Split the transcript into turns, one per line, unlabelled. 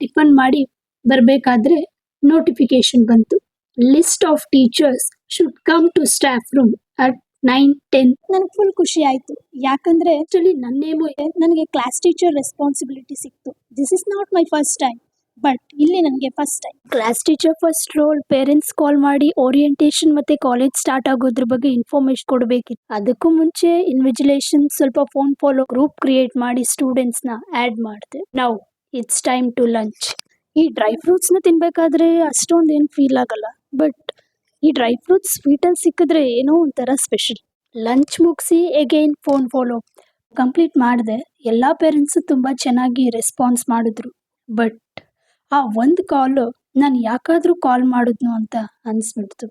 Tiffin ಮಾಡಿ ಬರಬೇಕಾದ್ರೆ notification ಬಂತು. List of teachers should come to staff room at 9:10.
ನನಗೆ ಫುಲ್ ಖುಷಿ ಆಯ್ತು, ಯಾಕಂದ್ರೆ ಆಕ್ಚುಲಿ ನನ್ನ ನೇಮು ನನಗೆ ಕ್ಲಾಸ್ ಟೀಚರ್ ರೆಸ್ಪಾನ್ಸಿಬಿಲಿಟಿ ಸಿಕ್ತು. This is not my first time, but ಇಲ್ಲಿ ನನಗೆ first time.
Class teacher first role. Parents call ಮಾಡಿ ಓರಿಯೆಂಟೇಷನ್ ಮತ್ತೆ ಕಾಲೇಜ್ ಸ್ಟಾರ್ಟ್ ಆಗೋದ್ರ ಬಗ್ಗೆ ಇನ್ಫಾರ್ಮೇಶನ್ ಕೊಡಬೇಕಿತ್ತು. ಅದಕ್ಕೂ ಮುಂಚೆ ಇನ್ವಿಜಿಲೇಷನ್ ಸ್ವಲ್ಪ ಫೋನ್ ಫಾಲೋ ಗ್ರೂಪ್ ಕ್ರಿಯೇಟ್ ಮಾಡಿ ಸ್ಟೂಡೆಂಟ್ಸ್ ನ ಆಡ್ ಮಾಡಿದೆ. Now it's time to lunch. ಈ ಡ್ರೈ ಫ್ರೂಟ್ಸ್ ನ ತಿನ್ಬೇಕಾದ್ರೆ ಅಷ್ಟೊಂದು ಏನು ಫೀಲ್ ಆಗಲ್ಲ, ಬಟ್ ಈ ಡ್ರೈ ಫ್ರೂಟ್ಸ್ ಸ್ವೀಟ್ ಅಲ್ಲಿ ಸಿಕ್ಕಿದ್ರೆ ಏನೋ ಒಂಥರ ಸ್ಪೆಷಲ್. ಲಂಚ್ ಮುಗಿಸಿ ಎಗೈನ್ ಫೋನ್ ಫಾಲೋ ಕಂಪ್ಲೀಟ್ ಮಾಡಿದೆ. ಎಲ್ಲಾ ಪೇರೆಂಟ್ಸ್ ತುಂಬಾ ಚೆನ್ನಾಗಿ ರೆಸ್ಪಾನ್ಸ್ ಮಾಡಿದ್ರು. ಬಟ್ ಆ ಒಂದು ಕಾಲ್ ನಾನು ಯಾಕಾದ್ರೂ ಕಾಲ್ ಮಾಡಿದ್ನು ಅಂತ ಅನ್ಸ್ಬಿಡ್ತು.